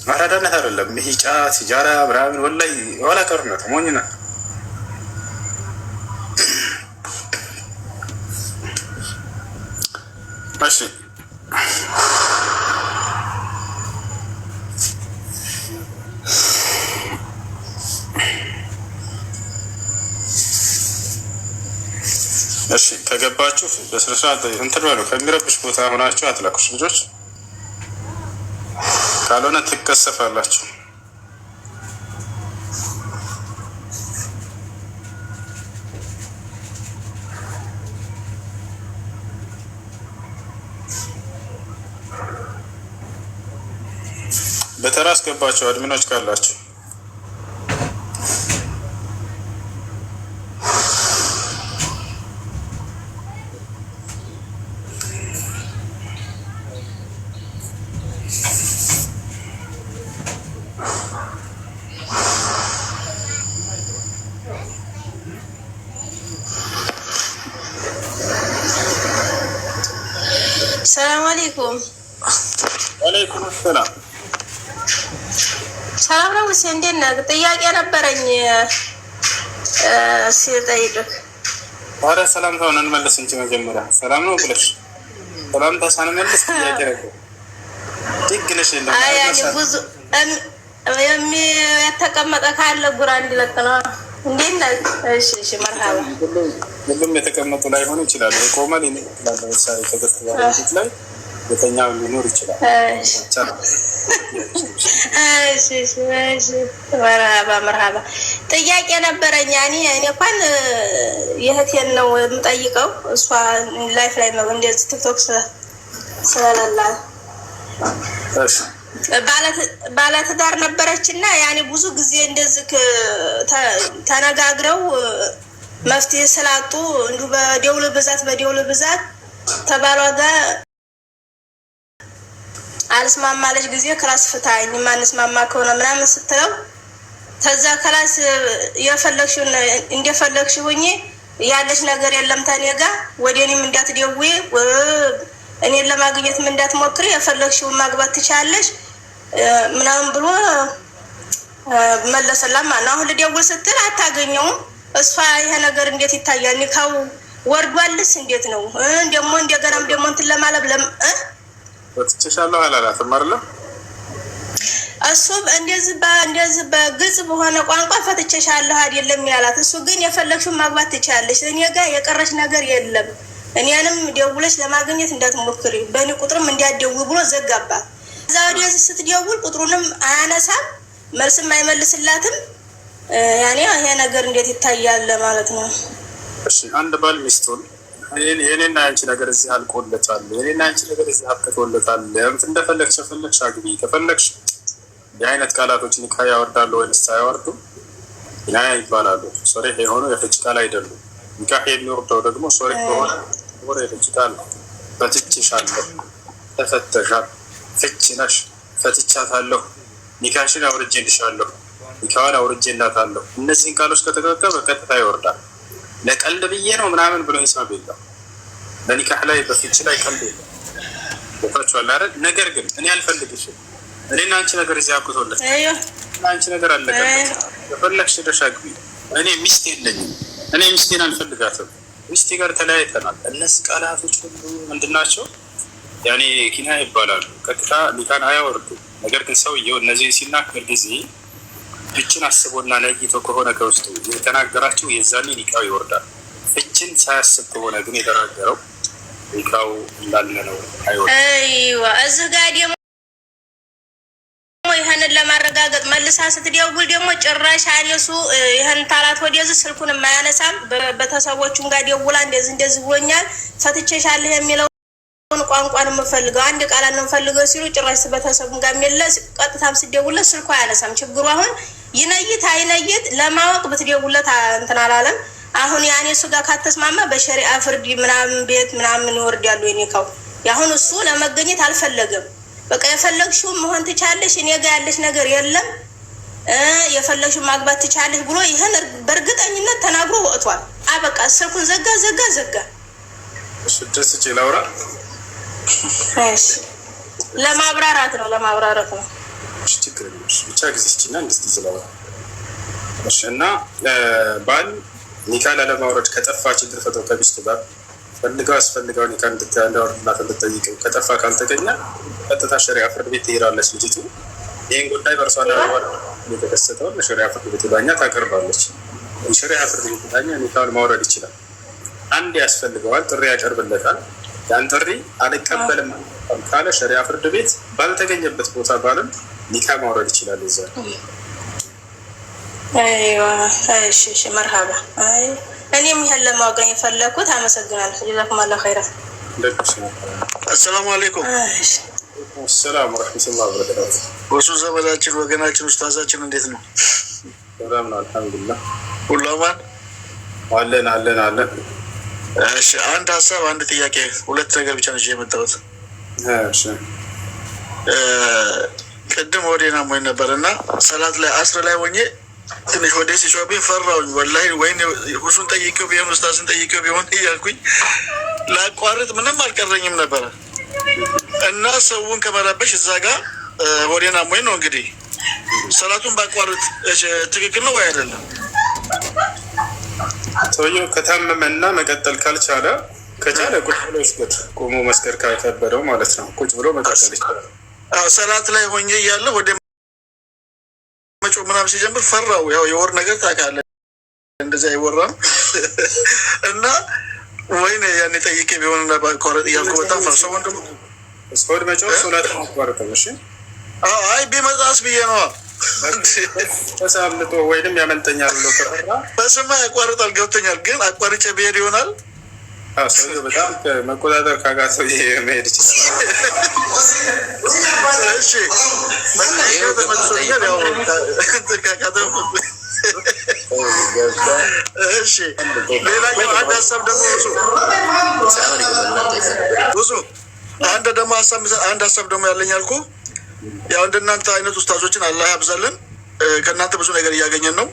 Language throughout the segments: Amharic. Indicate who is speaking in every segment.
Speaker 1: አራዳነት አይደለም ይሄ ጫት ሲጃራ ምናምን ወላሂ ወላ ቀርነት ሞኝና እሺ እሺ ከገባችሁ በስነ ስርዓት እንትን በሉ። ከሚረብሽ ቦታ ሆናችሁ አትላኩሽ ልጆች፣ ካልሆነ ትከሰፋላችሁ። በተራ አስገባችሁ አድሚኖች ካላችሁ።
Speaker 2: ሰላም አለይኩም።
Speaker 1: ወአለይኩም ሰላም።
Speaker 2: ሰላም ነው ወይስ እንዴት ነህ? ጥያቄ ነበረኝ ሲጠይቅህ።
Speaker 1: ኧረ ሰላምታውን እንመልስ እንጂ መጀመሪያ ሰላም ነው ብለሽ ሰላምታ ሳንመልስ ጥያቄ ነበር። ድግነሽ የለም።
Speaker 2: አይ ያኔ ብዙ የተቀመጠ ካለ ጉራ እንዲለቅ ነው። እንዴት ነህ? እሺ እሺ፣ መርሃባ።
Speaker 1: ሁሉም የተቀመጡ ላይ ሆነ ይችላል። የቆመ ሊኖር ይችላል። ለምሳሌ ተገስተባለት ላይ የተኛው ሊኖር ይችላል።
Speaker 2: እሺ እሺ እሺ፣ መርሃባ መርሃባ። ጥያቄ ነበረኝ። ያኔ እኔ እንኳን የእህቴን ነው የምጠይቀው። እሷ ላይፍ ላይ ነው እንደዚህ ቲክቶክ ስለሌላ
Speaker 1: እሺ
Speaker 2: ባለትዳር ነበረች እና ያኔ ብዙ ጊዜ እንደዚህ ተነጋግረው መፍትሄ ስላጡ እንዲሁ በደውል ብዛት ተባሏ ጋር አልስማማለች ጊዜ ክላስ ፍታኝ ማንስማማ ከሆነ ምናምን ስትለው ተዛ ክላስ የፈለግሽውን እንደፈለግሽ ሁኚ ያለሽ ነገር የለም ተኔ ጋር ወደኔም እንዳትደውይ እኔን ለማግኘትም እንዳትሞክሪ የፈለግሽውን ማግባት ትቻለሽ ምናምን ብሎ መለሰላት ማለት ነው። አሁን ልደውል ስትል አታገኘውም። እሷ ይሄ ነገር እንዴት ይታያል? ኒካው ወርዷልስ እንዴት ነው? ደግሞ እንደገናም ደግሞ እንትን ለማለብ
Speaker 1: ወጥቼሻለሁ አላላትም አይደል?
Speaker 2: እሱ እንደዚህ በግልጽ በሆነ ቋንቋ ፈትቼሻለሁ አይደለም ያላት። እሱ ግን የፈለግሽውን ማግባት ትቻለሽ፣ እኔ ጋር የቀረሽ ነገር የለም፣ እኔንም ደውለሽ ለማግኘት እንዳትሞክሪ፣ በእኔ ቁጥርም እንዳትደውይ ብሎ ዘጋባት። እዛ ወዲያ ስትደውል ቁጥሩንም አያነሳም፣ መልስም አይመልስላትም። ያኔ ይሄ ነገር እንዴት ይታያል ማለት ነው።
Speaker 1: እሺ አንድ ባል ሚስቱን የኔና አንቺ ነገር እዚህ አልቆለታል፣ የኔና አንቺ ነገር እዚህ አብቅቶለታል፣ እንደፈለግሽ ፈለግሽ አግቢ ከፈለግሽ የአይነት ቃላቶችን ኒካ ያወርዳሉ ወይስ አያወርዱም? ያ ይባላሉ። ሶሪህ የሆኑ የፍች ቃል አይደሉም። ኒካህ የሚወርደው ደግሞ ሶሪህ በሆነ ወሬ የፍች ቃል ነው። ፈትቼሻለሁ፣ ተፈተሻል፣ ፍች ነሽ፣ ፈትቻታለሁ፣ ኒካሽን አውርጄልሻለሁ፣ ኒካዋን አውርጄላታለሁ። እነዚህን ቃሎች ከተጠቀመ በቀጥታ ይወርዳል። ለቀልድ ብዬ ነው ምናምን ብሎ ሂሳብ የለም። በኒካህ ላይ በፍች ላይ ቀልድ የለም። ቦታችኋል አይደል? ነገር ግን እኔ አልፈልግሽም፣ እኔና አንቺ ነገር እዚህ አብቅቶለት አንቺ ነገር አለቀለት፣ የፈለግሽ ሄደሽ አግቢ፣ እኔ ሚስት የለኝም፣ እኔ ሚስቴን አልፈልጋትም፣ ሚስቴ ጋር ተለያይተናል። እነዚህ ቃላቶች ሁሉ ምንድን ናቸው? ያኔ ኪና ይባላሉ። ቀጥታ ኒካን አያወርዱ። ነገር ግን ሰውየው እነዚህ ሲናገር ጊዜ ፍችን አስቦና ለይቶ ከሆነ ከውስጡ የተናገራቸው የዛኔ ኒካው ይወርዳል። ፍችን ሳያስብ ከሆነ ግን የተናገረው ኒካው እንዳለ ነው አይወርድም።
Speaker 2: አይዋ እዚህ ጋር ደግሞ ይህንን ለማረጋገጥ መልሳ ስትደውል ደግሞ ጭራሽ አኔሱ ይህን ታላት ወደዚህ ስልኩን የማያነሳም። ቤተሰቦቹም ጋር ደውላ እንደዚህ ብሎኛል ፈትቼሻለሁ የሚለው ቋንቋን የምፈልገው አንድ ቃላት ነው የምፈልገው ሲሉ ጭራሽ ቤተሰቡም ጋር የሚለስ ቀጥታም ስትደውልለት ስልኩ አያነሳም። ችግሩ አሁን ይነይት አይነይት ለማወቅ ብትደውልለት እንትን አላለም። አሁን ያኔ እሱ ጋር ካተስማማ በሸሪዓ ፍርድ ምናምን ቤት ምናምን ይወርዳሉ የኒካው። ያሁን እሱ ለመገኘት አልፈለገም። በቃ የፈለግሽው መሆን ትቻለሽ፣ እኔ ጋር ያለሽ ነገር የለም፣ የፈለግሽው ማግባት ትቻለሽ ብሎ ይሄን በእርግጠኝነት ተናግሮ ወጥቷል። አበቃ ስልኩን ዘጋ።
Speaker 1: እሺ ደስ ይላውራ።
Speaker 2: እሺ ለማብራራት ነው።
Speaker 1: ችግር ብቻ ጊዜ ስችና እንድስት ይችላል እና ባል ኒካ ላለማውረድ ከጠፋ ችግር ፈጥሮ ከሚስቱ ጋር ፈልገው አስፈልገው ኒካ እንዳወርድላት እንድትጠይቀው ከጠፋ ካልተገኘ ቀጥታ ሸሪዓ ፍርድ ቤት ትሄዳለች ልጅቱ። ይህን ጉዳይ በእርሷ ለማዋል የተከሰተውን ለሸሪዓ ፍርድ ቤት ዳኛ ታቀርባለች። ሸሪዓ ፍርድ ቤት ዳኛ ኒካውን ማውረድ ይችላል። አንድ ያስፈልገዋል፣ ጥሪ ያቀርብለታል። ያን ጥሪ አልቀበልም ካለ ሸሪዓ ፍርድ ቤት ባልተገኘበት ቦታ ባልም ኒካ ማውረድ ይችላል። ይዘ
Speaker 2: እሺ መርሃባ። እኔም ይሄን ለማወቅ የፈለኩት አመሰግናለሁ። ጀዛኩሙላሁ ኸይራ።
Speaker 3: አሰላሙ አለይኩም።
Speaker 1: ሰላም ወረሕመቱላሂ ወበረካቱ።
Speaker 3: ወሱ ዘመዳችን ወገናችን ኡስታዛችን እንዴት ነው?
Speaker 1: ሰላም ነው አልሐምዱሊላህ።
Speaker 3: ሁሉ አማን
Speaker 1: አለን።
Speaker 3: እሺ አንድ ሀሳብ አንድ ጥያቄ ሁለት ነገር ብቻ ነው የመጣሁት።
Speaker 1: እሺ
Speaker 3: ቅድም ወዴና ሞኝ ነበር እና ሰላት ላይ አስር ላይ ሆኜ ትንሽ ወደ ሲሾብኝ ፈራሁኝ። ወላሂ ወይኔ ሁሱን ጠይቄው ቢሆን ኡስታዝን ጠይቄው ቢሆን እያልኩኝ ላቋርጥ ምንም አልቀረኝም ነበረ እና ሰውን ከመረበሽ እዛ ጋር ወዴና ሞኝ ነው እንግዲህ ሰላቱን ባቋርጥ ትክክል ነው ወይ አይደለም?
Speaker 1: ሰውየው ከታመመና መቀጠል ካልቻለ ከቻለ ቁጭ ብሎ ይስገድ። ቆሞ መስገድ ካልከበደው ማለት ነው። ቁጭ ብሎ መቀጠል ይችላል።
Speaker 3: ሰላት ላይ ሆኜ እያለ ወደ መጮ ምናምን ሲጀምር ፈራው። ያው የወር ነገር ታውቃለህ፣ እንደዚህ አይወራም እና ወይኔ ያኔ ጠይቄ ቢሆን ባቋረጥ እያልኩ በጣም ፈርሰው ወንድሙ
Speaker 1: እስኮድ መጮ ሶላት ማቋረጥ ነው። እሺ
Speaker 3: አይ ቢመጣስ ብዬ ነዋ
Speaker 1: ተሳምቶ ወይንም ያመልጠኛል ብሎ ከፈራ
Speaker 3: በስማ ያቋርጣል። ገብቶኛል። ግን አቋርጬ ብሄድ ይሆናል።
Speaker 1: ሰውዬው በጣም መቆጣጠር ካቃተው መሄድ ይችላል።
Speaker 3: እሺ እሺ ሌላኛው አንድ ሀሳብ ደግሞ ብዙ አንድ ሀሳብ ደግሞ ያለኝ አልኩ። ያው እንደናንተ አይነት ኡስታዞችን አላህ ያብዛልን። ከእናንተ ብዙ ነገር እያገኘን ነው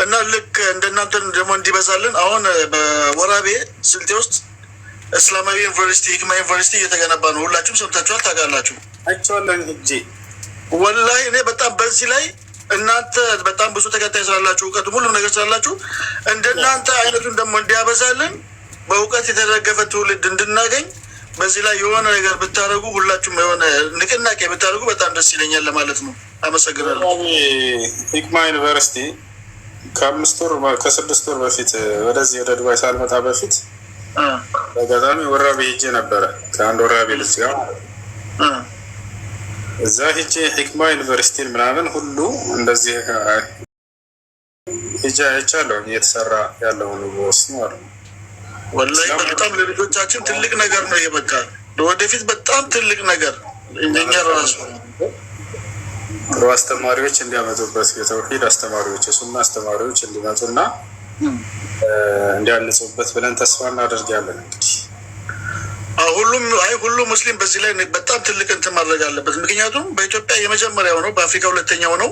Speaker 3: እና ልክ እንደናንተ ደግሞ እንዲበዛልን አሁን በወራቤ ስልጤ ውስጥ እስላማዊ ዩኒቨርሲቲ ሂክማ ዩኒቨርሲቲ እየተገነባ ነው። ሁላችሁም ሰምታችኋል፣ ታውቃላችሁ።
Speaker 1: አይቼዋለሁ እንጂ
Speaker 3: ወላሂ እኔ በጣም በዚህ ላይ እናንተ በጣም ብዙ ተከታይ ስላላችሁ እውቀቱ ሁሉም ነገር ስላላችሁ እንደናንተ አይነቱን ደግሞ እንዲያበዛልን በእውቀት የተደገፈ ትውልድ እንድናገኝ በዚህ ላይ የሆነ ነገር ብታደርጉ ሁላችሁም የሆነ ንቅናቄ ብታደርጉ በጣም ደስ ይለኛል ለማለት ነው። አመሰግናለሁ።
Speaker 1: ሂክማ ዩኒቨርሲቲ ከ6 ወር በፊት ወደዚህ ወደ ዱባይ ሳልመጣ በፊት በአጋጣሚ ወራቤ ሄጄ ነበረ ከአንድ ወራቤ ልጅ ጋር። እዛ ሄጄ ሂክማ ዩኒቨርሲቲን ምናምን ሁሉ እንደዚህ ሄጄ አይቻለሁ እየተሰራ ያለውን ውስጥ ማለት ነው።
Speaker 3: ወላሂ በጣም ለልጆቻችን ትልቅ ነገር ነው። የበቃ ለወደፊት በጣም ትልቅ ነገር እንደኛ ራሱ
Speaker 1: ጥሩ አስተማሪዎች እንዲያመጡበት የተውሂድ አስተማሪዎች የሱና አስተማሪዎች እንዲመጡና እንዲያንጹበት ብለን ተስፋ እናደርጋለን። እንግዲህ ሁሉም ሙስሊም በዚህ ላይ በጣም ትልቅ እንትን ማድረግ አለበት። ምክንያቱም በኢትዮጵያ የመጀመሪያው ነው፣ በአፍሪካ ሁለተኛው ነው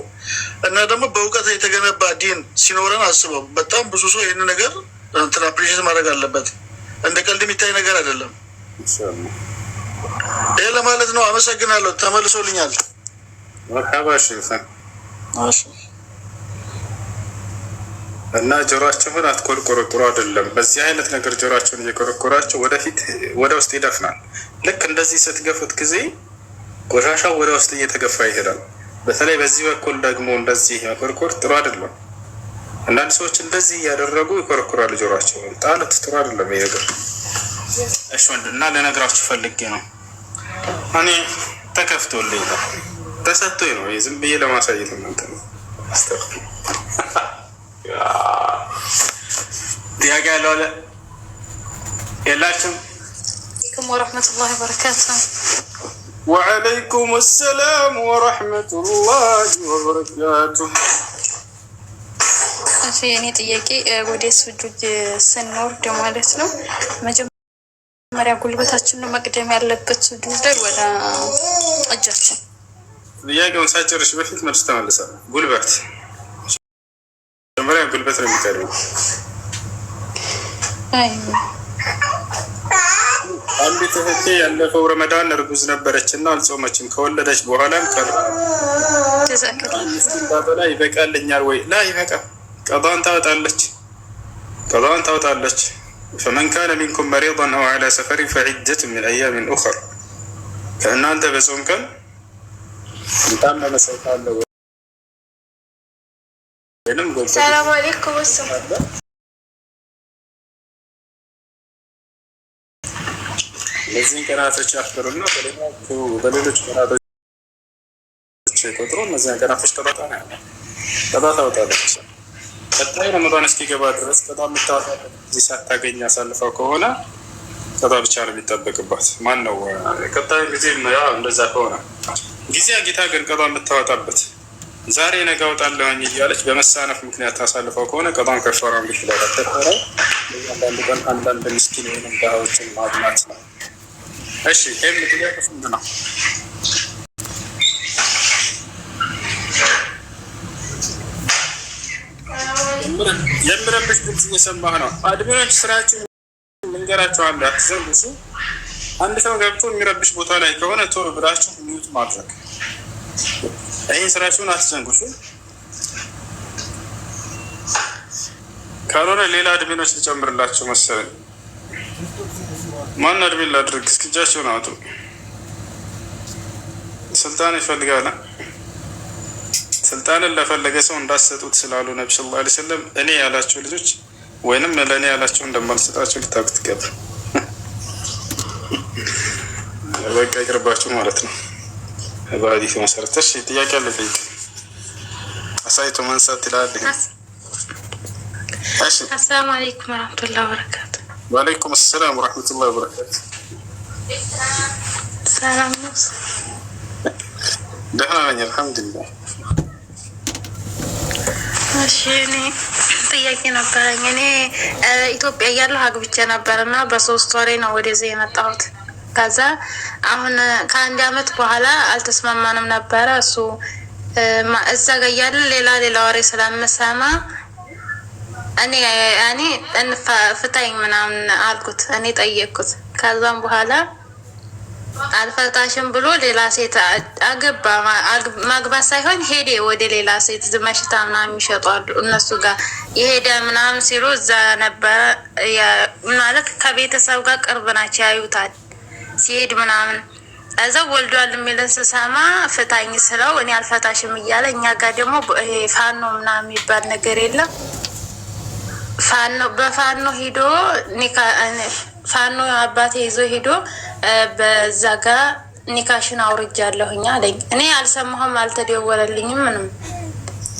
Speaker 1: እና ደግሞ በእውቀት የተገነባ ዲን ሲኖረን አስበው በጣም ብዙ ሰው ይህን ነገር እንትን አፕሪሼት ማድረግ አለበት። እንደ ቀልድ የሚታይ ነገር አይደለም። ይሄ ለማለት ነው። አመሰግናለሁ። ተመልሶልኛል። መርሐባ ሽፈን እና ጆሮአችሁን አትቆርቆሩ። ጥሩ አይደለም። በዚህ አይነት ነገር ጆሮአችሁን እየቆረቆራችሁ ወደፊት ወደ ውስጥ ይደፍናል። ልክ እንደዚህ ስትገፉት ጊዜ ቆሻሻው ወደ ውስጥ እየተገፋ ይሄዳል። በተለይ በዚህ በኩል ደግሞ እንደዚህ መቆርቆር ጥሩ አይደለም። አንዳንድ ሰዎች እንደዚህ እያደረጉ ይኮረኩራሉ ጆሮአቸውን። ጣለት ጥሩ አይደለም ይሄ ነገር። እሺ እና ለነገራችሁ ፈልጌ ነው። እኔ ተከፍቶልኝ ነው ተሰጥቶኝ ነው። ዝም ብዬ ለማሳየት እናንተ ነው። ጥያቄ ያለው አለ የላችሁም?
Speaker 4: ወረሕመቱላሂ ወበረካቱ።
Speaker 1: ወዐለይኩም ሰላም ወረሕመቱላሂ ወበረካቱ።
Speaker 4: እሺ የኔ ጥያቄ ወደ ሱጁድ ስንወርድ ማለት ነው መጀመሪያ ጉልበታችን ነው መቅደም ያለበት ሱጁድ ላይ ወደ እጃችን?
Speaker 1: ጥያቄውን ሳጨርሽ በፊት መልስ ተመልሳለሁ። ጉልበት መጀመሪያ ጉልበት ነው የሚቀድመው። አንዲት እህቴ ያለፈው ረመዳን እርጉዝ ነበረች እና አልጾመችም። ከወለደች በኋላም ቀላ ይበቃልኛል ወይ? ላ ይበቃ፣ ቀዷን ታወጣለች። ፈመን ካነ ሚንኩም መሪضን አው ዐላ ሰፈሪን ፈዒደቱ ሚን አያሚን ኡኸር። ከእናንተ በጾም ቀን የታመመ ሰው ካለ ወይንም
Speaker 2: ሰላም አለይኩም
Speaker 1: እነዚህን ቀናቶች ያፍሩና በሌሎች ቀናቶች ቆጥሮ እነዚህን ቀናቶች ቀጣ ታወጣለች። ቀጣይ ረመዳን እስኪገባ ድረስ ቀጣ የምታወጣበት ጊዜ ሳታገኝ አሳልፈው ከሆነ ቀጣ ብቻ ነው የሚጠበቅባት። ማን ነው ቀጣይ ጊዜ እንደዛ ከሆነ ጊዜ አጊታ ግን ቀጣ የምታወጣበት ዛሬ ነገ አወጣለሁኝ እያለች በመሳነፍ ምክንያት ታሳልፈው ከሆነ ቀጣን ከፈራ ምትላተፈረ አንዳንድ ቀን አንዳንድ ምስኪን ወይም ድሃዎችን ማግናት ነው። እሺ ይህም ጥያቄ ስንት ነው? የምረብሽ ድምፅ እየሰማህ ነው። አድሚኖች ስራችን መንገራቸው አለ፣ አትዘንጉ። አንድ ሰው ገብቶ የሚረብሽ ቦታ ላይ ከሆነ ቶሎ ብላችሁ ሚዩት ማድረግ። ይህን ስራችሁን አትዘንጉ። ካልሆነ ሌላ አድሚኖች ልጨምርላቸው መሰለኝ። ማን አድሚን ላድርግ? እስኪ እጃቸውን አውጡ። ስልጣን ይፈልጋል። ስልጣንን ለፈለገ ሰው እንዳሰጡት ስላሉ ነቢ ሰለላሁ ዐለይሂ ወሰለም እኔ ያላቸው ልጆች ወይንም ለእኔ ያላቸው እንደማልሰጣቸው ልታውቁት ይገባል። በቃ ይቅርባችሁ ማለት ነው። በሀዲሱ መሰረት እሺ፣ ጥያቄ አለ ጠይቅ። አሳይቶ መንሳት ይላል። እሺ፣
Speaker 4: አሰላሙ አለይኩም ወራህመቱላሂ ወበረካቱ።
Speaker 1: ወአለይኩም ሰላም ወራህመቱላሂ ወበረካቱ።
Speaker 4: ሰላም ነው?
Speaker 1: ደህና ነኝ አልሐምዱሊላህ።
Speaker 4: እሺ፣ እኔ ጥያቄ ነበረኝ። እኔ ኢትዮጵያ እያለሁ አግብቼ ነበርና በ3 ወሬ ነው ወደዚህ የመጣሁት። ከዛ አሁን ከ1 አመት በኋላ አልተስማማንም ነበረ። እሱ እዛ ጋ እያለ ሌላ ወሬ ስለምሰማ እኔ ፍታኝ ምናምን አልኩት። እኔ ጠየቅኩት። ከዛም በኋላ አልፈታሽም ብሎ ሌላ ሴት አገባ። ማግባት ሳይሆን ሄደ ወደ ሌላ ሴት ዝመሽታ ምናምን ይሸጧሉ እነሱ ጋር የሄደ ምናምን ሲሉ እዛ ነበረ ማለት ከቤተሰብ ጋር ቅርብ ናቸው፣ ያዩታል ሲሄድ ምናምን። እዛ ወልዷል የሚልን ስሰማ ፍታኝ ስለው እኔ አልፈታሽም እያለ እኛ ጋር ደግሞ ፋኖ ምናምን የሚባል ነገር የለም። በፋኖ ሂዶ ፋኖ አባቴ ይዞ ሂዶ በዛ ጋ ኒካሽን አውርጃለሁኝ አለኝ። እኔ አልሰማሁም፣ አልተደወለልኝም ምንም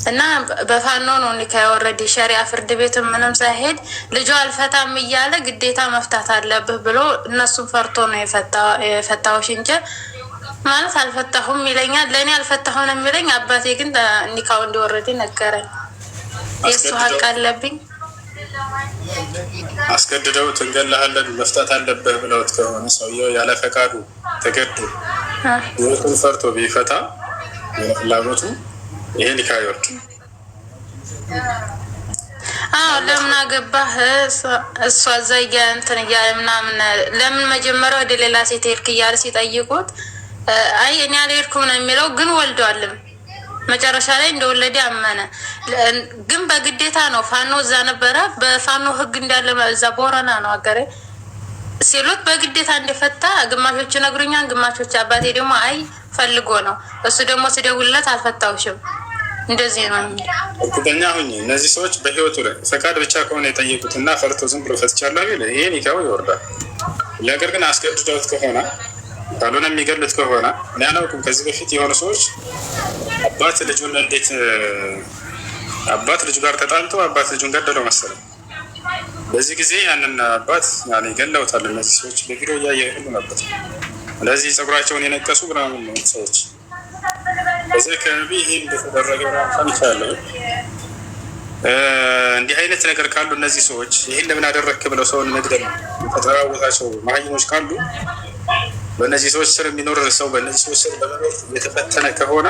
Speaker 4: እና በፋኖ ነው ኒካ ያወረደ። ሸሪያ ፍርድ ቤት ምንም ሳይሄድ ልጁ አልፈታም እያለ ግዴታ መፍታት አለብህ ብሎ እነሱን ፈርቶ ነው የፈታዎች እንጂ ማለት አልፈታሁም ይለኛል። ለእኔ አልፈታሁም ነው የሚለኝ። አባቴ ግን ኒካው እንዲወረደ ነገረኝ። የእሱ ሀቅ አለብኝ።
Speaker 1: አስገድደው እንገላሃለን መፍታት አለብህ ብለውት ከሆነ ሰውየው ያለ ፈቃዱ ተገዶ ህይወቱን ፈርቶ ቢፈታ ፍላጎቱ ይሄን ይካይወርድ።
Speaker 4: ለምን አገባህ እሷ ዘያ እንትን እያለ ምናምን ለምን መጀመሪያ ወደ ሌላ ሴት ሄድክ እያለ ሲጠይቁት አይ እኔ አልሄድኩም ነው የሚለው። ግን ወልዷልም መጨረሻ ላይ እንደወለደ አመነ። ግን በግዴታ ነው። ፋኖ እዛ ነበረ። በፋኖ ህግ እንዳለ እዛ ቦረና ነው አገሬ ሲሉት በግዴታ እንደፈታ ግማሾች ነግሩኛል፣ ግማሾች አባቴ ደግሞ አይ ፈልጎ ነው። እሱ ደግሞ ስደውልለት አልፈታውሽም እንደዚህ ነው።
Speaker 1: እርግጠኛ ሁኝ እነዚህ ሰዎች በህይወቱ ላይ ፈቃድ ብቻ ከሆነ የጠየቁት እና ፈርቶ ዝም ብሎ ፈትቻለሁ ቢል ይሄን ይካው ይወርዳል። ነገር ግን አስገድደውት ከሆነ ካልሆነ የሚገሉት ከሆነ እኔ አላውቅም። ከዚህ በፊት የሆኑ ሰዎች አባት ልጁ ጋር ተጣልቶ አባት ልጁን ገደለው መሰለኝ። በዚህ ጊዜ ያንን አባት ገለውታል። እነዚህ ሰዎች በቪዲዮ እያየ ሁሉ ነበር። ስለዚህ ጸጉራቸውን የነቀሱ ምናምን ነው ሰዎች። በዚህ አካባቢ ይሄ እንደተደረገ ሰምቻለሁ። እንዲህ አይነት ነገር ካሉ እነዚህ ሰዎች ይህን ለምን አደረግክ ብለው ሰውን መግደል የተጠራወታቸው መሀይሞች ካሉ በእነዚህ ሰዎች ስር የሚኖር ሰው በእነዚህ ሰዎች ስር በመኖር የተፈተነ ከሆነ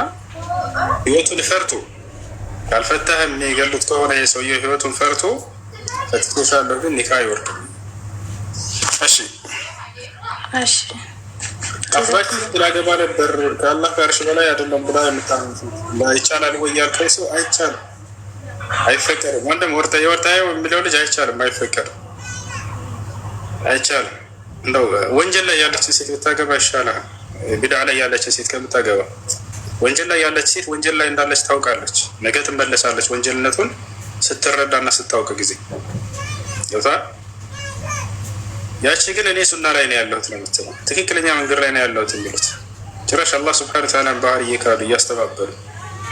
Speaker 1: ህይወቱን ፈርቶ ካልፈታህ የሚገሉት ከሆነ የሰውየው ህይወቱን ፈርቶ ፈትቶሻለሁ ግን ኒካ አይወርድም። እሺ
Speaker 4: እሺ
Speaker 1: አፍራሽ ላገባ ነበር ከአላህ ከአርሽ በላይ አይደለም ብላ የምታምኑት ይቻላል ወይ ያልከኝ ሰው አይቻልም፣ አይፈቀድም። ወንድም የወርታየው የሚለው ልጅ አይቻልም፣ አይፈቀድም፣ አይቻልም። እንደው ወንጀል ላይ ያለችን ሴት ብታገባ ይሻላል፣ ቢድዓ ላይ ያለችን ሴት ከምታገባ። ወንጀል ላይ ያለች ሴት ወንጀል ላይ እንዳለች ታውቃለች፣ ነገ ትመለሳለች ወንጀልነቱን ስትረዳና ስታውቅ ጊዜ ይወጣ። ያቺ ግን እኔ ሱና ላይ ነው ያለሁት ነው የምትለው፣ ትክክለኛ መንገድ ላይ ነው ያለሁት የሚሉት ጭራሽ አላህ ሱብሓነሁ ወተዓላ ባህሪ እየካዱ እያስተባበሉ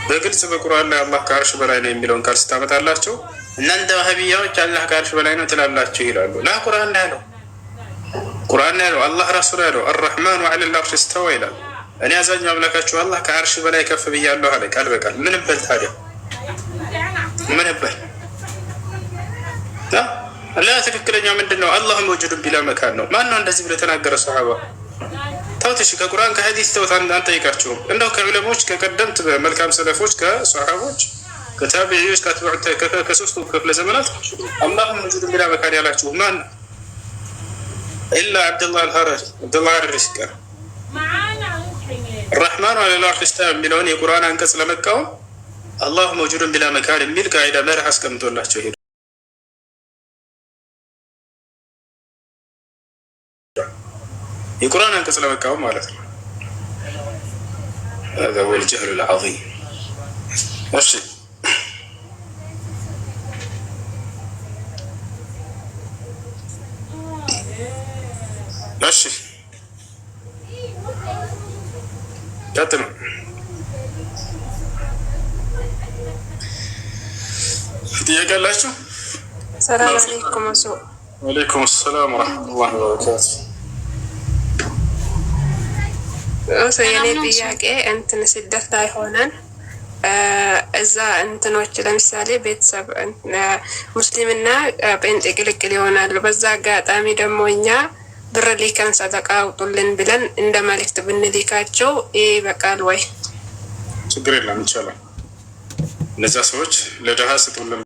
Speaker 1: በግልጽ በቁርአን ላይ አላህ ከአርሽ በላይ ነው የሚለውን ቃል ስታመጣላቸው እናንተ ዋህብያዎች አላህ ከአርሽ በላይ ነው ትላላችሁ ይላሉ። ላ ቁርአን ነው ያለው፣ ቁርአን ነው ያለው፣ አላህ ራሱ ነው ያለው። አርረሕማኑ ዐለል አርሽ እስተዋ ይላል። እኔ አዛኛው አምላካችሁ አላህ ከአርሽ በላይ ከፍ ብያለሁ አለ ቃል በቃል። ምን በል ታዲያ ምን በል ላ ትክክለኛ ምንድን ነው? አላህ መውጁዱን ቢላ መካን ነው። ማን ነው እንደዚህ ብሎ የተናገረ ሰሃባ? ተውትሽ ከቁርአን ከሐዲስ ተውት። አንጠይቃችሁም። እንደው ከዑለሞች ከቀደምት መልካም ሰለፎች ከሰሃቦች ከታቢዒዎች ከሶስቱ ክፍለ ዘመናት አላህ መውጁዱን ቢላ መካን ያላችሁ ማን ነው? ኢላ አብደላህ አልሐረሪ ሲቀር ረሕማኑ ዐለል አርሽ እስተዋ የሚለውን የቁርአን አንቀጽ ለመቃወም አላህ መውጁዱን ቢላ መካን የሚል ቃዒዳ መርህ አስቀምጦላቸው ሄዱ። የቁርአን አንቀጽ ለመቃወም ማለት ነው። هذا هو الجهل العظيم። እሺ እሺ ቀጥሉ። ጥያቄ አላችሁ?
Speaker 5: ሰላም አለይኩም።
Speaker 1: ወአለይኩም ሰላም ወረሕመቱላሂ ወበረካቱ።
Speaker 5: የኔ ጥያቄ እንትን ስደት ላይ ሆነን እዛ እንትኖች ለምሳሌ ቤተሰብ ሙስሊምና ጴንጤ ቅልቅል ይሆናሉ። በዛ አጋጣሚ ደግሞ እኛ ብር ሊከን ሰደቃ አውጡልን ብለን እንደ መልእክት ብንልካቸው ይበቃል ወይ?
Speaker 1: ችግር የለም ይቻላል። እነዚያ ሰዎች ለድሃ ስጡልን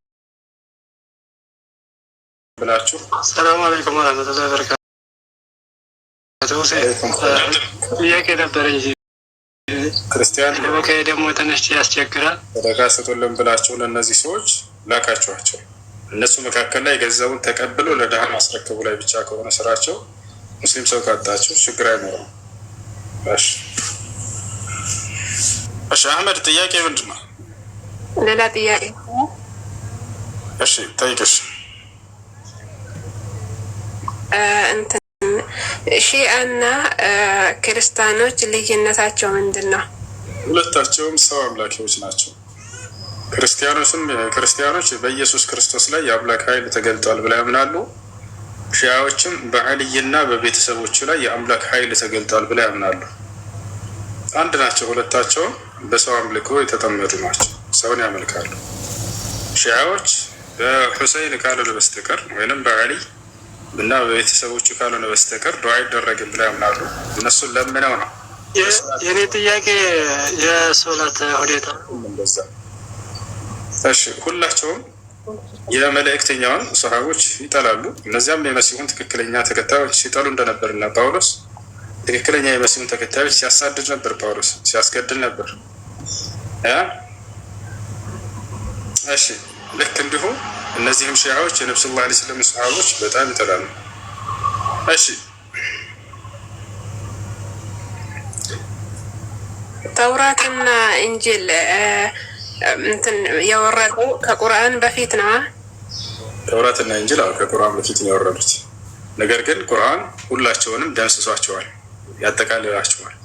Speaker 1: ብላችሁ
Speaker 6: ሰላም አለይኩም ወራህመቱላሂ ወበረካቱ። ጥያቄ ነበረኝ።
Speaker 1: ክርስቲያን
Speaker 6: ደግሞ ትንሽ ያስቸግራል።
Speaker 1: ሰደቃ ስጡልን ብላችሁ ለእነዚህ ሰዎች ላካችኋቸው። እነሱ መካከል ላይ ገንዘቡን ተቀብሎ ለድሃ ማስረከቡ ላይ ብቻ ከሆነ ስራቸው ሙስሊም ሰው ካጣችሁ ችግር አይኖረም። እሺ አህመድ ጥያቄ ምንድን ነው?
Speaker 5: ሌላ ጥያቄ
Speaker 1: እሺ ጠይቅሽ።
Speaker 5: እንትን ሺአና ክርስቲያኖች ልዩነታቸው ምንድን ነው?
Speaker 1: ሁለታቸውም ሰው አምላኪዎች ናቸው። ክርስቲያኖች በኢየሱስ ክርስቶስ ላይ የአምላክ ኃይል ተገልጧል ብለው ያምናሉ። ሺያዎችም በአልይና በቤተሰቦቹ ላይ የአምላክ ኃይል ተገልጧል ብለው ያምናሉ። አንድ ናቸው። ሁለታቸውም በሰው አምልኮ የተጠመዱ ናቸው። ሰውን ያመልካሉ። ሺያዎች በሁሰይን ካልሆነ በስተቀር ወይንም በአሊ እና በቤተሰቦቹ ካልሆነ በስተቀር ዱዓ አይደረግም ብለው ያምናሉ። እነሱን ለምነው ነው።
Speaker 6: የኔ ጥያቄ የሶላት ሁኔታ
Speaker 1: እንደዛ። እሺ ሁላቸውም የመልእክተኛውን ሰሃቦች ይጠላሉ። እነዚያም የመሲሁን ትክክለኛ ተከታዮች ሲጠሉ እንደነበርና ጳውሎስ ትክክለኛ የመሲሁን ተከታዮች ሲያሳድድ ነበር፣ ጳውሎስ ሲያስገድል ነበር። እሺ ልክ እንዲሁ እነዚህም ሺዓዎች የነብዩ ሰለላሁ ዐለይሂ ወሰለም ሰሃቦች በጣም ይጠላሉ። እሺ
Speaker 5: ተውራትና እንጂል እንትን የወረዱ ከቁርአን በፊት ነው።
Speaker 1: ተውራትና እንጂል ከቁርአን በፊት ነው የወረዱት። ነገር ግን ቁርአን ሁላቸውንም ደምስሷቸዋል፣ ያጠቃልላቸዋል።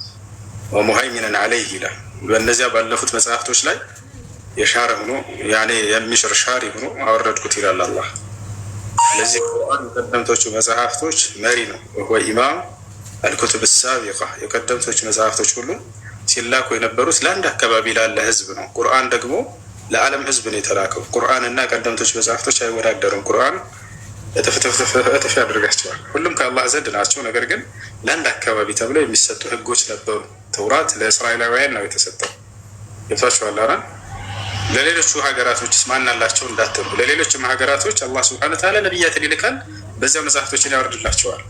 Speaker 1: ወሙሀይሚነን ዐለይህ ይላል። በእነዚያ ባለፉት መጽሐፍቶች ላይ የሻረ ሆኖ ያኔ የሚሽር ሻሪ ሆኖ አወረድኩት ይላል አላህ። ለዚህ ቁርአን የቀደምቶቹ መጽሐፍቶች መሪ ነው። ወይ ኢማም አልኩቱብ ሳቢቃ የቀደምቶቹ መጽሐፍቶች ሁሉ ሲላኩ የነበሩት ለአንድ አካባቢ ላለ ህዝብ ነው። ቁርአን ደግሞ ለዓለም ህዝብ ነው የተላከው። ቁርአን እና ቀደምቶች መጽሐፍቶች አይወዳደሩም። ቁርአን እጥፍ ያደርጋቸዋል። ሁሉም ከአላህ ዘንድ ናቸው። ነገር ግን ለአንድ አካባቢ ተብለው የሚሰጡ ህጎች ነበሩ። ተውራት ለእስራኤላውያን ነው የተሰጠው። ገብቷችኋል? አራ ለሌሎቹ ሀገራቶችስ ማን አላቸው እንዳትሉ፣ ለሌሎችም ሀገራቶች አላህ ሱብሓነሁ ወተዓላ ነቢያትን ይልካል። በዚያ መጽሐፍቶችን ያወርድላቸዋል።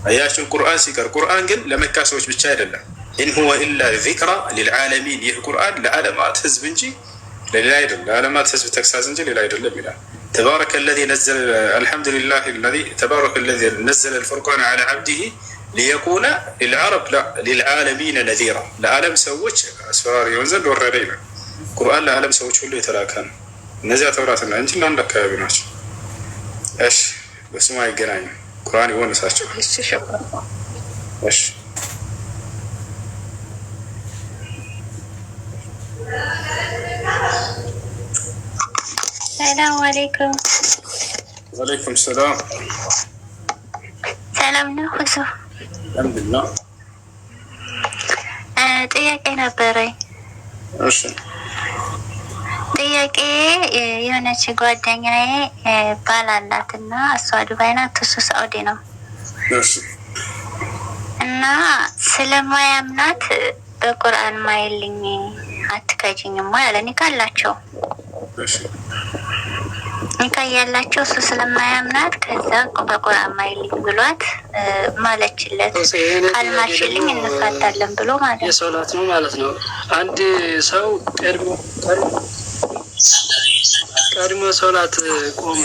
Speaker 1: አያችሁ ቁርአን ሲቀር ቁርአን ግን ለመካ ሰዎች ብቻ አይደለም። ኢን ሁወ ኢላ ዚክራ ሊልዓለሚን ይህ ቁርአን ለዓለማት ህዝብ እንጂ ለሌላ አይደለም። ለዓለማት ህዝብ ተግሳጽ እንጂ ሌላ አይደለም ይላል። ተባረከ ለዚ ነዘለ አልሐምዱሊላህ ለዚ ተባረከ ለዚ ነዘለ አልፉርቃን ዐላ ዐብዲሂ ሊየኩነ ሊልዓረብ ሊልዓለሚን ነዚራ ለዓለም ሰዎች አስፈራሪ የሆን ዘንድ ወረደ ይላል። ቁርአን ለዓለም ሰዎች ሁሉ የተላከ ነው። እነዚያ ተውራትና እንጂ ለአንድ አካባቢ ናቸው። እሺ በስሙ አይገናኙም። ቁርአን ይወነሳቸው። እሺ
Speaker 7: ሰላም አለይኩም።
Speaker 1: ወአለይኩም ሰላም።
Speaker 7: ሰላም ነው ሁሱ?
Speaker 1: አልሐምዱሊላህ።
Speaker 7: ጥያቄ ነበረኝ።
Speaker 1: እሺ
Speaker 7: ጥያቄ የሆነች ጓደኛዬ ባል አላት እና እሷ ዱባይ ናት፣ እሱ ሳኡዲ ነው።
Speaker 1: እሺ
Speaker 7: እና ስለማያምናት በቁርአን ማይልኝ አትከጂኝም ወይ አለ። ኒካ አላቸው።
Speaker 1: እሺ
Speaker 7: ኒካ ያላቸው እሱ ስለማያምናት ከዛ በቁርአን ማይልኝ ብሏት ማለችለት። አልማሽልኝ እንፋታለን ብሎ ማለት
Speaker 6: የሶላት ነው ማለት ነው። አንድ ሰው ቀድሞ ሶላት ቆመ።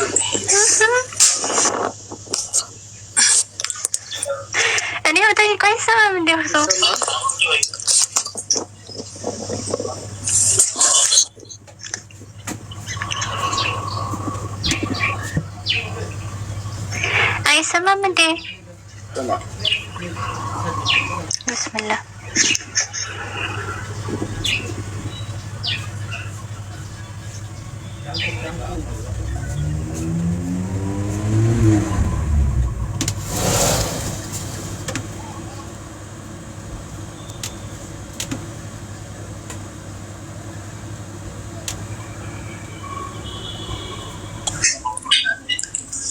Speaker 7: እኔ በጠይቆ አይሰማም እንዲሁ ሰው አይሰማም እንዴ? ብስምላህ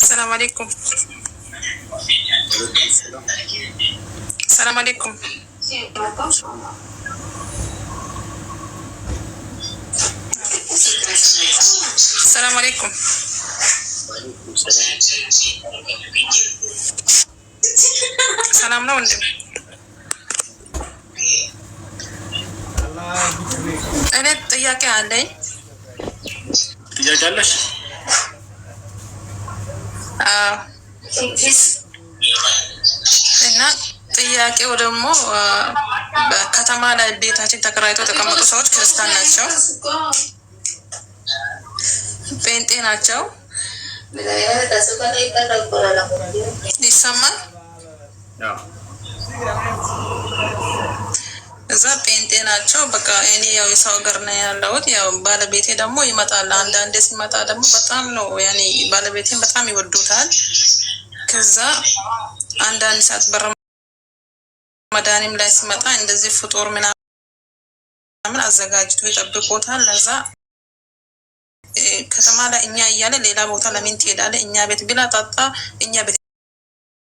Speaker 8: السلام عليكم. السلام عليكم. السلام عليكم. ሰላም ነው እንዴ? እኔ ጥያቄ አለኝ።
Speaker 1: ጥያቄ አለሽ?
Speaker 8: እና ጥያቄው ደግሞ በከተማ ላይ ቤታችን ተከራይቶ የተቀመጡ ሰዎች ክርስቲያን ናቸው፣ ጴንጤ ናቸው። ይሰማል? እዛ ጴንጤ ናቸው። በቃ እኔ ያው የሰው ሀገር ነው ያለሁት። ያው ባለቤቴ ደግሞ ይመጣል። አንዳንዴ ሲመጣ ደግሞ በጣም ነው ያኔ ባለቤቴን በጣም ይወዱታል። ከዛ አንዳንድ ሰዓት በረመዳንም ላይ ሲመጣ እንደዚህ ፍጡር ምናምን አዘጋጅቶ ይጠብቆታል። ለዛ ከተማ ላይ እኛ እያለ ሌላ ቦታ ለምን ትሄዳለህ? እኛ ቤት ብላ ጠጣ፣ እኛ ቤት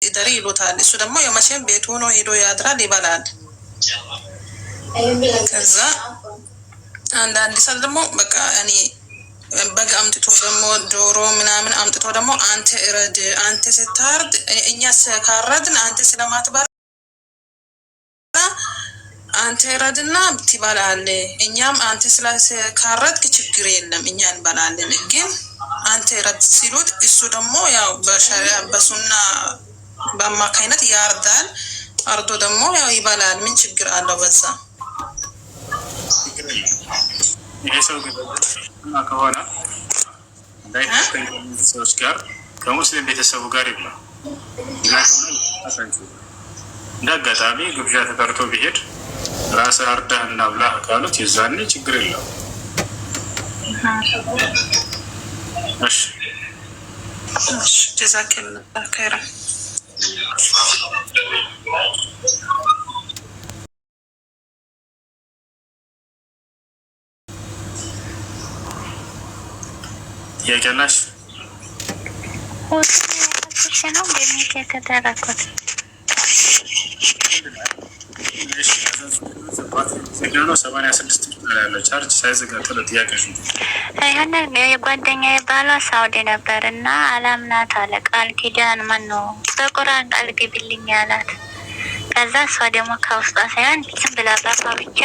Speaker 8: ይደር ይሉታል። እሱ ደግሞ የመቼም ቤቱ ነው ሄዶ ያድራል፣ ይበላል። ከዛ አንዳንድ ሰዓት ደግሞ በቃ እኔ በግ አምጥቶ ደግሞ ዶሮ ምናምን አምጥቶ ደግሞ አንተ እረድ፣ አንተ ስታርድ እኛ ስካረድን አንተ ስለማትበላ አንተ እረድና ትበላለህ፣ እኛም አንተ ስለካረድክ ችግር የለም እኛ እንበላለን፣ ግን አንተ እረድ ሲሉት እሱ ደግሞ ያው በሸሪዓ በሱና በአማካይነት ያርዳል። አርዶ ደግሞ ያው ይበላል። ምን ችግር አለው በዛ?
Speaker 1: ይሄ ሰው ግን ከሆነ እንዳይተስተኝ ሰዎች ጋር ከሙስሊም ቤተሰቡ ጋር ይብላ። እንደ አጋጣሚ ግብዣ ተጠርቶ ቢሄድ ራስህ አርዳህ እና ብላ ካሉት የዛኔ ችግር የለው። እሺ
Speaker 8: ጀዛከላህ ኸይራን።
Speaker 1: ጥያቄላሽ?
Speaker 7: ነው እንደሚት የተደረኩት
Speaker 1: ነው 86 ቁጥር ያለው ቻርጅ ሳይዘጋ ጥሎ ጥያቄ ነው።
Speaker 7: የሆነ የጓደኛዬ ባሏ ሳውዲ ነበር እና አላምናት አለ። ቃል ኪዳን ማን ነው በቁርአን ቃል ግቢልኝ አላት። ከዛ እሷ ደግሞ ከውስጧ ሳይሆን ዝም ብላ ባፋ ብቻ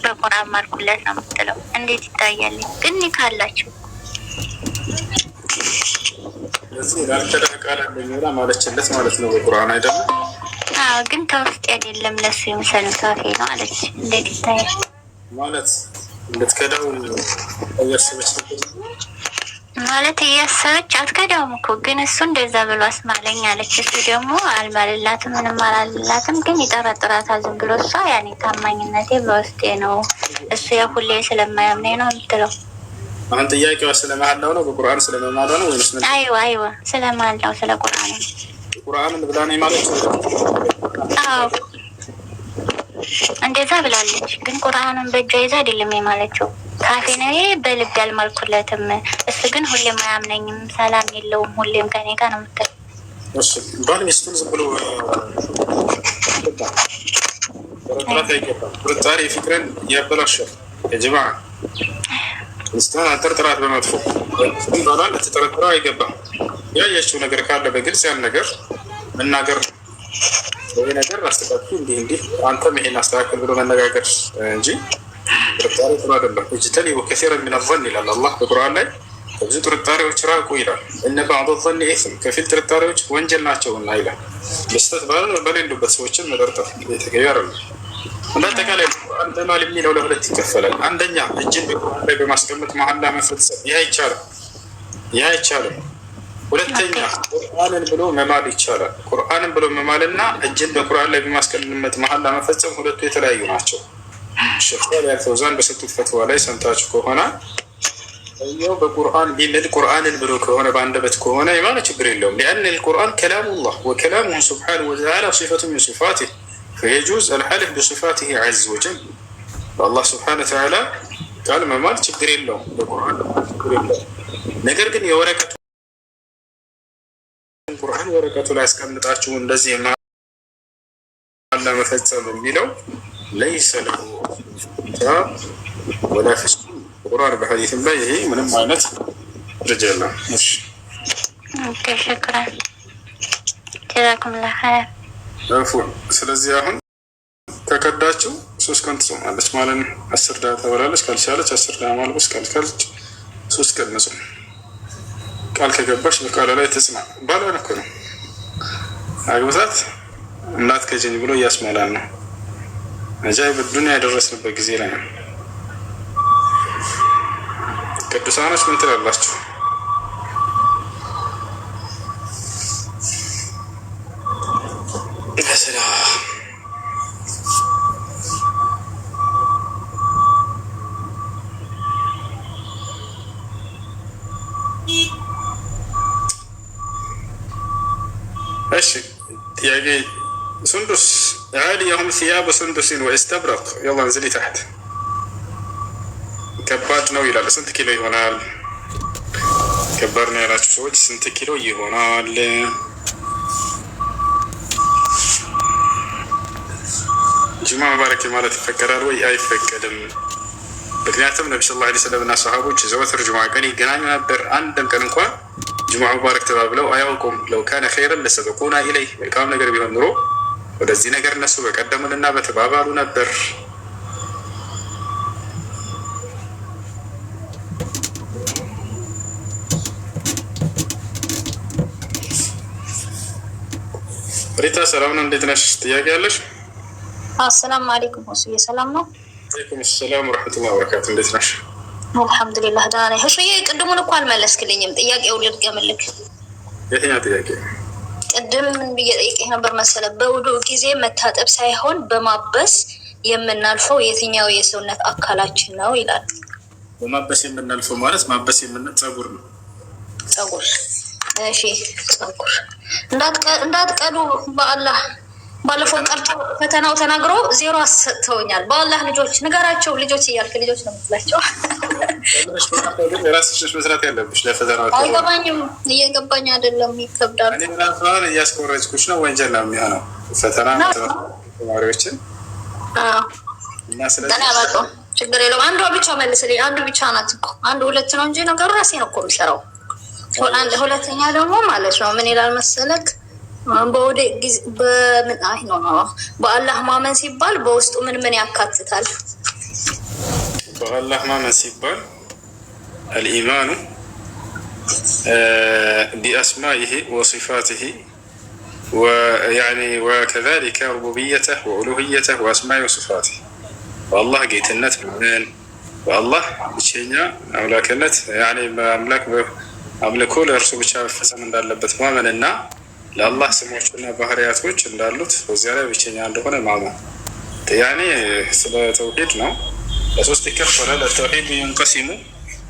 Speaker 7: በቁርአን ማልኩለት ነው የምትለው። እንዴት ይታያል? ግን ካላችሁ
Speaker 1: እዚህ ያልከለህ ቃል እንደሚላ ማለችለት ማለት ነው በቁርአን አይደለም።
Speaker 7: አዎ ግን ከውስጥ አይደለም ለሱ የምሰል ሳፊ ነው አለች። እንዴት ይታያል?
Speaker 1: ማለት እንድትከዳው እያሰበች
Speaker 7: ማለት እያሰበች አትከዳውም እኮ ግን እሱ እንደዛ ብሎ አስማለኝ አለች። እሱ ደግሞ አልማልላትም ምንም አላልላትም፣ ግን ይጠረጥራታል ዝም ብሎ። እሷ ያኔ ታማኝነቴ በውስጤ ነው እሱ ሁሌ ስለማያምነኝ ነው የምትለው።
Speaker 1: አሁን ጥያቄዋ ስለመሐላው ነው በቁርአን ስለመማለው ነው ወይስ ምን?
Speaker 7: አይዋ ስለማላው ስለ ቁርአን ነው።
Speaker 1: ቁርአንን ብላ ነው ማለት ነው።
Speaker 7: አዎ እንደዛ ብላለች፣ ግን ቁርአንን በእጇ ይዛ አይደለም የማለችው። ካፌ ነው በልብ ያልማልኩለትም፣ እሱ ግን ሁሌም አያምነኝም፣ ሰላም የለውም፣ ሁሌም ከኔ ጋር ነው የምትለው።
Speaker 1: እሺ ባል ሚስቱን ዝም ብሎ ጥርጣሬ ፍቅርን ያበላሻል። የጅማ ሚስቱን አጠርጥራት በመጥፎ ባሏን ልትጠረጥረው አይገባም። ያየችው ነገር ካለ በግልጽ ያን ነገር መናገር ነው። ይሄ ነገር አስተካክል እንዲህ አንተም ይሄን አስተካክል ብሎ መነጋገር እንጂ ጥርጣሬ ጥሩ አይደለም። እጅተኒቡ ከሲረን ሚነ ዞን ይላል አላህ በቁርአን ላይ። ከብዙ ጥርጣሬዎች ራቁ ይላል። እነ ባዕድ ዞን ኢስም ከፊል ጥርጣሬዎች ወንጀል ናቸውና ይላል። በስተት በሌሉበት ሰዎችን መጠርጠር የተገቢ አይደለም። እንዳጠቃላይ ቁርአን በማል የሚለው ለሁለት ይከፈላል። አንደኛ እጅን በቁርአን ላይ በማስቀመጥ መሐላ መፈጸም፣ ይህ አይቻልም። ሁለተኛ ቁርአንን ብሎ መማል ይቻላል። ቁርአንን ብሎ መማልና እጅን በቁርአን ላይ በማስቀመጥ መሐላ መፈጸም ሁለቱ የተለያዩ ናቸው። ሼኽ ሷሊህ ፈውዛን በሰጡት ፈትዋ ላይ ሰምታችሁ ከሆነ እኛው በቁርአን ቢምል ቁርአንን ብሎ ከሆነ በአንደበት ከሆነ የማለ ችግር የለውም። لأن القرآن كلام الله وكلامه سبحانه وتعالى صفة من صفاته فيجوز الحلف بصفاته عز وجل. الله سبحانه وتعالى قال መማል ችግር የለውም በቁርአን ችግር የለውም። ነገር ግን የወረቀቱ ቁርአን ወረቀቱ ላይ አስቀምጣችሁ እንደዚህ መሐላ መፈጸም የሚለው ليس له كتاب ولا في القرآن بحديث الله ይሄ ምንም አይነት رجال مش
Speaker 7: اوكي شكرا جزاكم الله خير
Speaker 1: عفوا ስለዚህ አሁን ከከዳችሁ 3 ቀን ትጾማለች ማለት ነው። 10 ዳታ ተበላለች ካልቻለች 10 ዳታ ማልበስ ካልቻለች 3 ቀን መጾም። ቃል ከገባሽ በቃል ላይ ተጽና ባሏን እኮ ነው አግብታት እናት ከጀኝ ብሎ እያስማላል ነው። አጃይ በዱንያ ያደረስንበት ጊዜ ላይ ነው። ቅዱሳኖች ምን ትላላችሁ? እሺ ጥያቄ سندس عاليهم ثياب سندس واستبرق يلا انزلي تحت ከባድ ነው ይላል። ስንት ኪሎ ይሆናል? ከባድ ነው ያላችሁ ሰዎች ስንት ኪሎ ይሆናል? ጁማ ሙባረክ ማለት ይፈቀዳል ወይ አይፈቀድም? ምክንያቱም ነብዩ ሰለላሁ ዐለይሂ ወሰለም እና ሰሃቦች ዘወትር ጁማ ቀን ይገናኙ ነበር። አንድም ቀን እንኳን ጁማ ሙባረክ ተባብለው አያውቁም። ለው ካነ ኸይረን ለሰበቁና ኢለይህ መልካም ነገር ቢሆን ኑሮ ወደዚህ ነገር እነሱ በቀደሙንና በተባባሉ ነበር። ሪታ ሰላም ነው፣ እንዴት ነሽ? ጥያቄ ያለሽ?
Speaker 2: አሰላሙ አለይኩም ሁሱዬ፣ ሰላም ነው?
Speaker 1: ወአለይኩም ሰላም ወራህመቱላሂ ወበረካቱ። እንዴት ነሽ?
Speaker 2: አልሐምዱሊላህ ደህና ነኝ። ሁሱዬ ቅድሙን እኮ አልመለስክልኝም። ጥያቄውን ልድገምልክ።
Speaker 1: የትኛው ጥያቄ?
Speaker 2: ቅድም ምን ብዬ ጠይቄህ ነበር መሰለህ? በውዱእ ጊዜ መታጠብ ሳይሆን በማበስ የምናልፈው የትኛው የሰውነት አካላችን ነው ይላል።
Speaker 1: በማበስ የምናልፈው ማለት ማበስ ጸጉር ነው።
Speaker 2: ጸጉር። እሺ ጸጉር እንዳትቀዱ በአላህ። ባለፈው ቀርቶ ፈተናው ተናግሮ 0 አሰጥተውኛል። በአላህ ልጆች ንገራቸው። ልጆች እያልክ ልጆች ነው የምትላቸው።
Speaker 1: ራስሽ መስራት ያለብሽ ለፈተናው።
Speaker 2: አይገባኝም፣ እየገባኝ አይደለም፣ ይከብዳል።
Speaker 1: እኔ ምናልባት እያስቆረጥኩሽ ነው። ወንጀል ነው የሚሆነው ፈተና ተማሪዎችን እና ስለዚህ
Speaker 9: ተናባቶ ችግር የለውም። አንዷ ብቻ መልስልኝ። አንዱ ብቻ ናት እኮ አንዱ ሁለት ነው እንጂ ነገሩ ራሴ ነው እኮ የሚሰራው። ሁለተኛ ደግሞ ማለት ነው ምን ይላል መሰለክ በወደ በምን አይ ነው በአላህ ማመን ሲባል በውስጡ ምን ያካትታል?
Speaker 1: በአላህ ማመን ሲባል الإيمان بأسمائه وصفاته ويعني وكذلك ربوبيته وألوهيته وأسمائه وصفاته والله قيت النت من والله بشينيا أملاك النت يعني أملكه لرسول الشعب فسم من دالبت مؤمن النا لله سموشنا بحريات وجه دالوت وزيارة بشينيا عندنا معنا يعني سلا توحيدنا لسوس تكفر التوحيد ينقسم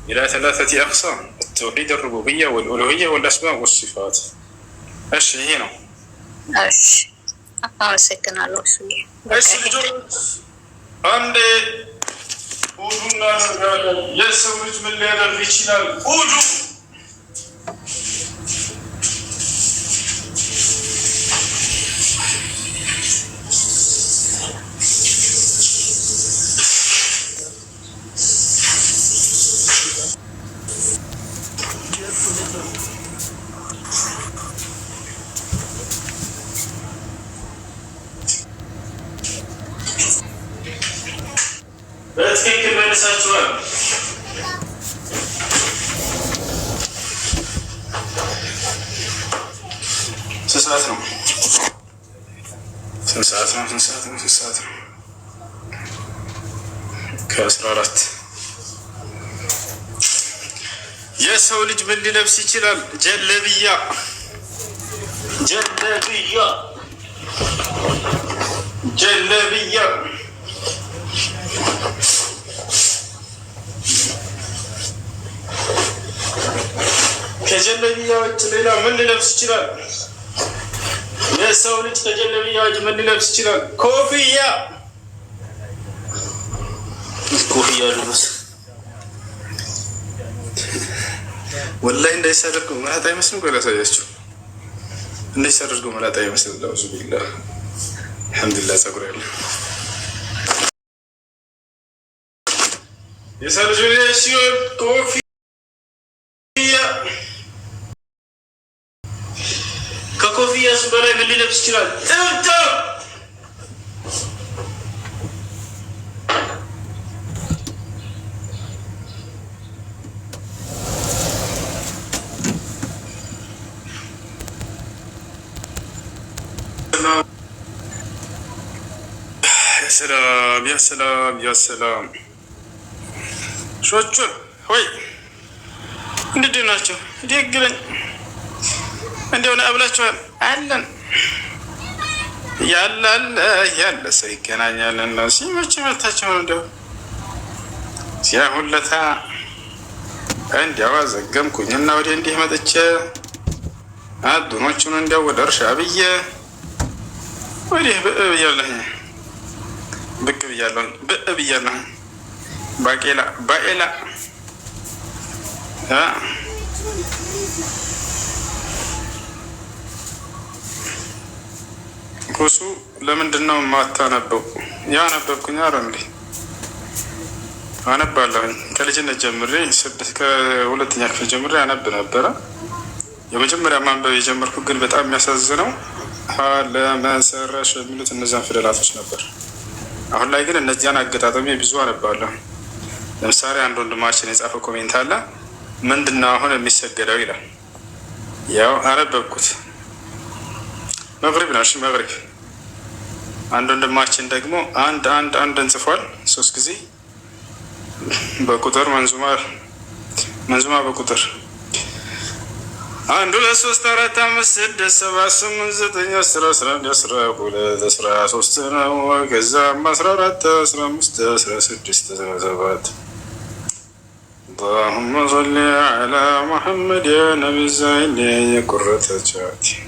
Speaker 1: إلى 3 أقسام التوحيد الربوبية والألوهية والأسماء والصفات ايش هنا
Speaker 9: ايش سكن على وصولي
Speaker 1: ايش عند وجودنا يسوي من اللي هذا الريتشنال وجود በትክክል መልሳችኋል። ስንት ሰዓት ነው? ከ14 የሰው ልጅ ምን ሊለብስ ይችላል? ጀለብያ ከጀለብያ ውጭ ሌላ ምን ሊለብስ ይችላል? የሰው ልጅ ከጀለብያ ውጭ ምን ሊለብስ ይችላል? ኮፍያ ልብስ ወላሂ እንዳይሳደርጉ መላጣ አይመስልም። ቆይ ላሳያችሁ። እንዳይሳደርጉ መላጣ አይመስልም። ለውዙ ቢላህ አልሐምዱሊላህ። ጸጉር ያለ የሰው ልጅ ሲሆን ኮፍያ ከኮፍያስ በላይ ምን ሊለብስ ይችላል? ጥብጥብ ያ ሰላም ሾቹን ሆይ እንዴት ናቸው? ደግለኝ እንደሆነ አብላችኋል አለን ያለ ሰው ይገናኛል እና ሲመች መታቸው ነው እንደው ሲያሁለታ እንዲያው አዘገምኩኝ እና ወደ እንዲህ መጥቼ አዱኖቹን እንዲያው ወደ እርሻ ብዬ ወዲህ ብቅ ብያለሁ ባቄላ ኩሱ ለምንድን ነው የማታነበው? ያነበብኩኝ አረ እንዴ አነባለሁኝ ከልጅነት ጀምሬ ከሁለተኛ ክፍል ጀምሬ አነብ ነበረ። የመጀመሪያ ማንበብ የጀመርኩት ግን በጣም የሚያሳዝነው ለመሰረሽ የሚሉት እነዚያን ፊደላቶች ነበር። አሁን ላይ ግን እነዚያን አገጣጠሚ ብዙ አነባለሁ። ለምሳሌ አንድ ወንድማችን የጻፈው ኮሜንት አለ። ምንድነው አሁን የሚሰገደው ይላል። ያው አነበብኩት መግሪብ ነው። እሺ መግሪብ። አንድ ወንድማችን ደግሞ አንድ እንጽፏል 3 ጊዜ በቁጥር መንዙማ በቁጥር 1 2 3 4 5 6 7 8 9 10 11 12 13 ነው። ከዛም 14 15 16 17 اللهم صل على محمد يا نبي الزين يا قرة الجاتي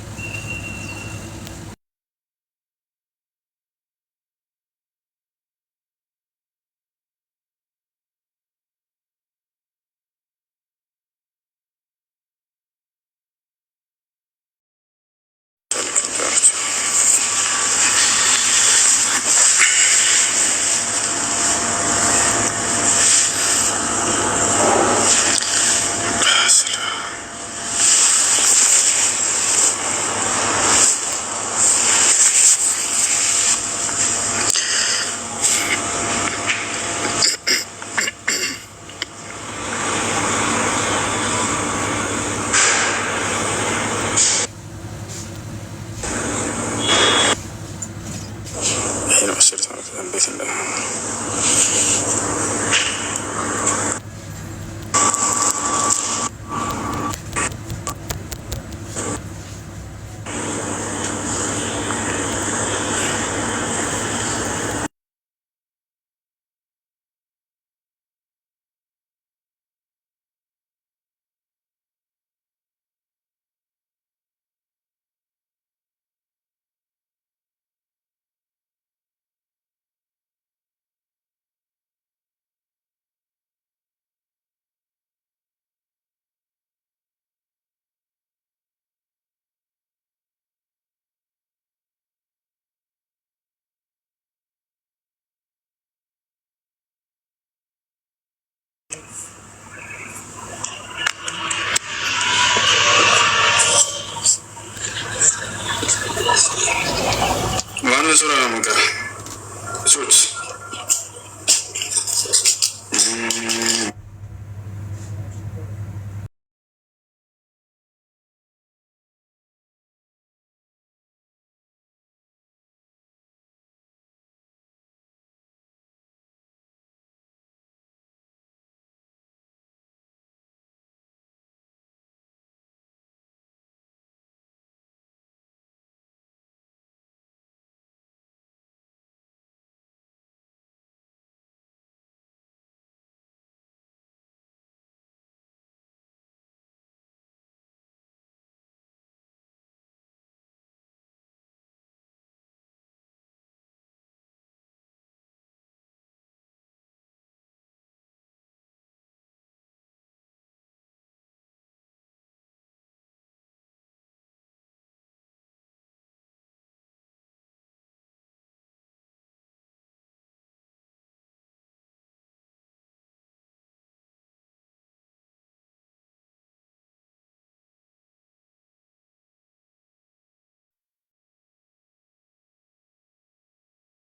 Speaker 1: እንዴት እንደሆነ